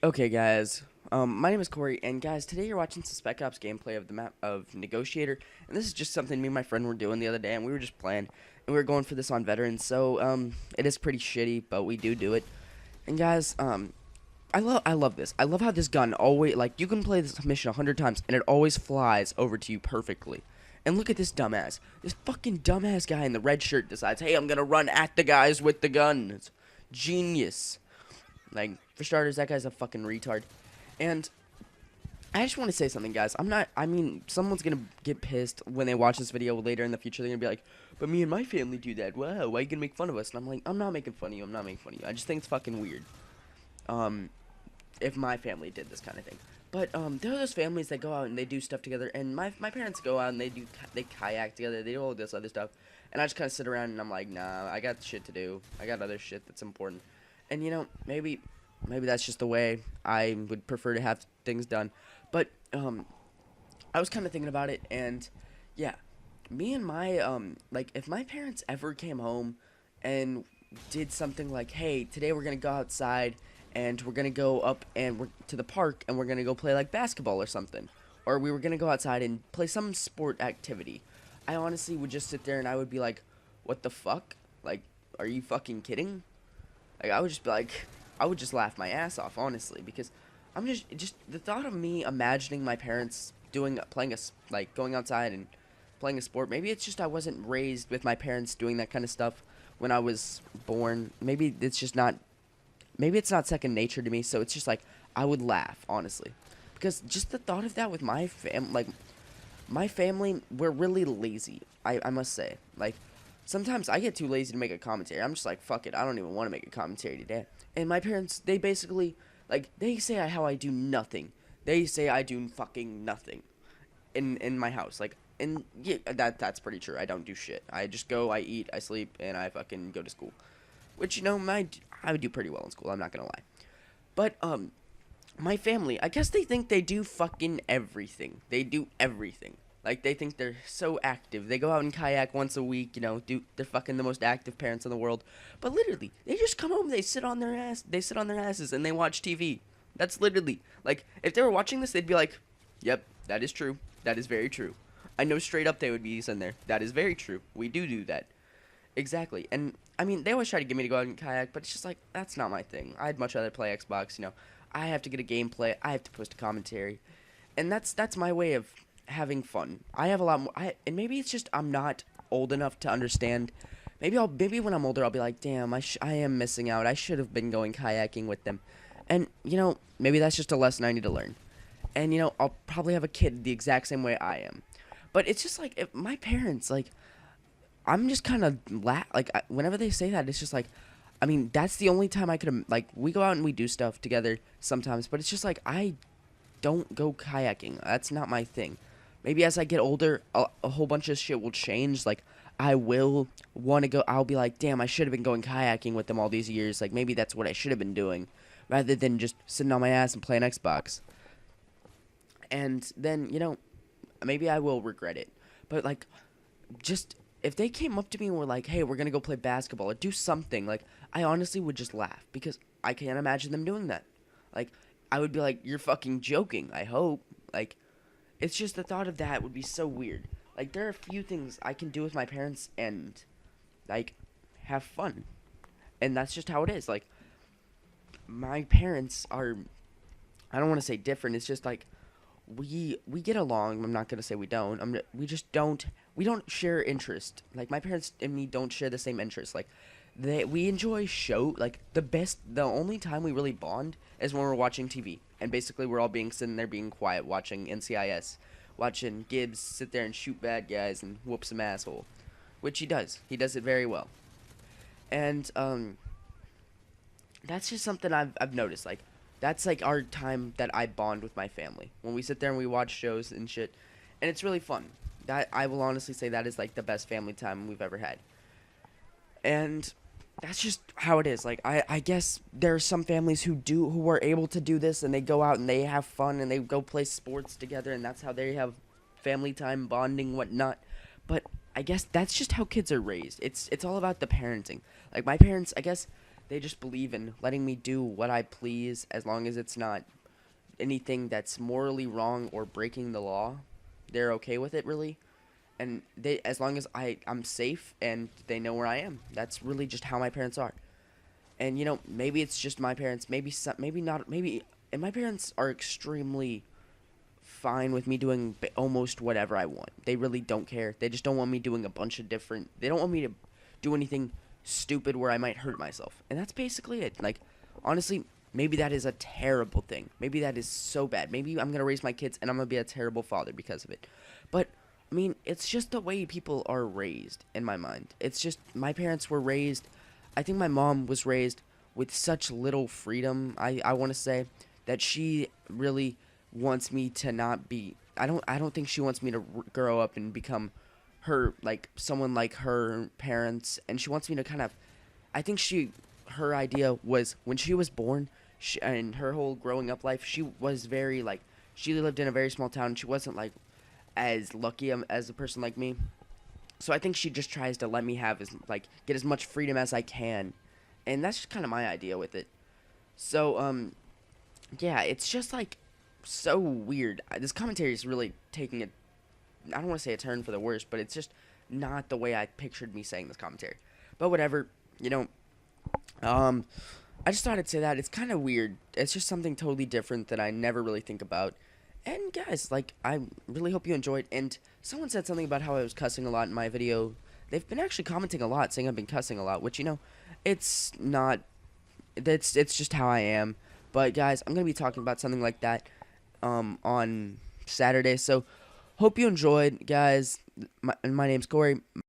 Okay, guys. My name is Corey, and guys, today you're watching some Spec Ops gameplay of the map of Negotiator, and this is just something me and my friend were doing the other day, and we were just playing, and we were going for this on Veterans, so, it is pretty shitty, but we do it. And guys, I love this. I love how this gun always, like, you can play this mission 100 times, and it always flies over to you perfectly. And look at this dumbass. This fucking dumbass guy in the red shirt decides, hey, I'm gonna run at the guys with the gun. It's genius. Like, for starters, that guy's a fucking retard. And I just want to say something, guys. I mean, someone's going to get pissed when they watch this video later in the future. They're going to be like, but me and my family do that. Wow, why are you going to make fun of us? And I'm like, I'm not making fun of you. I'm not making fun of you. I just think it's fucking weird. Um, if my family did this kind of thing. But, there are those families that go out and they do stuff together. And my parents go out and they kayak together. They do all this other stuff. And I just kind of sit around and I'm like, nah, I got shit to do. I got other shit that's important. And, you know, maybe that's just the way I would prefer to have things done. But I was kind of thinking about it, and yeah, me and my like if my parents ever came home and did something like, hey, today we're gonna go outside and we're gonna go up and we're to the park and we're gonna go play like basketball or something, or we were gonna go outside and play some sport activity, I honestly would just sit there and I would be like, what the fuck? Like, are you fucking kidding? Like, I would just be like, I would just laugh my ass off, honestly, because I'm just the thought of me imagining my parents playing like going outside and playing a sport. Maybe it's just I wasn't raised with my parents doing that kind of stuff when I was born. Maybe it's not second nature to me. So it's just like I would laugh, honestly, because just the thought of that with my family, we're really lazy. I must say, like, sometimes I get too lazy to make a commentary. I'm just like, fuck it, I don't even want to make a commentary today. And my parents, they basically, like, they say how I do nothing. They say I do fucking nothing in my house. Like, and yeah, that's pretty true. I don't do shit. I just go, I eat, I sleep, and I fucking go to school. Which, you know, I would do pretty well in school. I'm not gonna lie. But my family, I guess they think they do fucking everything. They do everything. Like, they think they're so active. They go out and kayak once a week, you know, they're fucking the most active parents in the world. But literally, they just come home, they sit on their asses and they watch TV. That's literally, like, if they were watching this, they'd be like, yep, that is true. That is very true. I know straight up they would be in there. That is very true. We do that. Exactly. And I mean, they always try to get me to go out and kayak, but it's just like that's not my thing. I'd much rather play Xbox. You know, I have to get a gameplay. I have to post a commentary, and that's my way of having fun. I have a lot more. And maybe it's just I'm not old enough to understand. Maybe when I'm older I'll be like, damn, I am missing out. I should have been going kayaking with them, and you know maybe that's just a lesson I need to learn. And you know I'll probably have a kid the exact same way I am, but it's just like if my parents like I'm just kind of whenever they say that, it's just like, I mean, that's the only time I could like we go out and we do stuff together sometimes, but it's just like I don't go kayaking. That's not my thing. Maybe as I get older, a whole bunch of shit will change. Like I will want to go. I'll be like, damn, I should have been going kayaking with them all these years. Like maybe that's what I should have been doing, rather than just sitting on my ass and playing Xbox. And then you know, maybe I will regret it. But like just if they came up to me and were like, "Hey, we're gonna go play basketball or do something," like I honestly would just laugh because I can't imagine them doing that. Like I would be like, "You're fucking joking." I hope. Like it's just the thought of that would be so weird. Like there are a few things I can do with my parents and like have fun, and that's just how it is. Like my parents are. I don't want to say different. It's just like we get along. I'm not gonna say we don't. We just don't. We don't share interest. Like my parents and me don't share the same interest. Like we enjoy show. Like the only time we really bond is when we're watching TV, and basically we're all being sitting there being quiet, watching NCIS, watching Gibbs sit there and shoot bad guys and whoop some asshole, which he does. He does it very well, and that's just something I've noticed. Like that's like our time that I bond with my family when we sit there and we watch shows and shit, and it's really fun. That I will honestly say that is like the best family time we've ever had, and that's just how it is. Like I guess there are some families who are able to do this and they go out and they have fun and they go play sports together and that's how they have family time bonding whatnot. But I guess that's just how kids are raised. It's all about the parenting. Like my parents, I guess they just believe in letting me do what I please as long as it's not anything that's morally wrong or breaking the law. They're okay with it, really. And they, as long as I'm safe and they know where I am. That's really just how my parents are. And maybe it's just my parents, maybe some, maybe not, maybe and my parents are extremely fine with me doing almost whatever I want. They really don't care. They just don't want me doing a bunch of different. They don't want me to do anything stupid where I might hurt myself. And that's basically it. Like, honestly, maybe that is a terrible thing. Maybe that is so bad. Maybe I'm going to raise my kids and I'm going to be a terrible father because of it. But I mean, it's just the way people are raised in my mind. It's just my parents were raised. I think my mom was raised with such little freedom. I want to say that she really wants me to not be. I don't think she wants me to grow up and become her, like someone like her parents, and she wants me to kind of. I think her idea was when she was born, and her whole growing up life, she was very like she lived in a very small town. She wasn't like as lucky as a person like me. So I think she just tries to let me have get as much freedom as I can, and that's just kind of my idea with it. So yeah, it's just like so weird. This commentary is really taking a I don't want to say a turn for the worse, but it's just not the way I pictured me saying this commentary. But whatever, you know. Um, I just thought I'd say that it's kind of weird. It's just something totally different that I never really think about. And guys, like, I really hope you enjoyed. And someone said something about how I was cussing a lot in my video. They've been actually commenting a lot, saying I've been cussing a lot, which it's not. It's just how I am. But guys, I'm gonna be talking about something like that, on Saturday. So hope you enjoyed, guys. My name's Corey.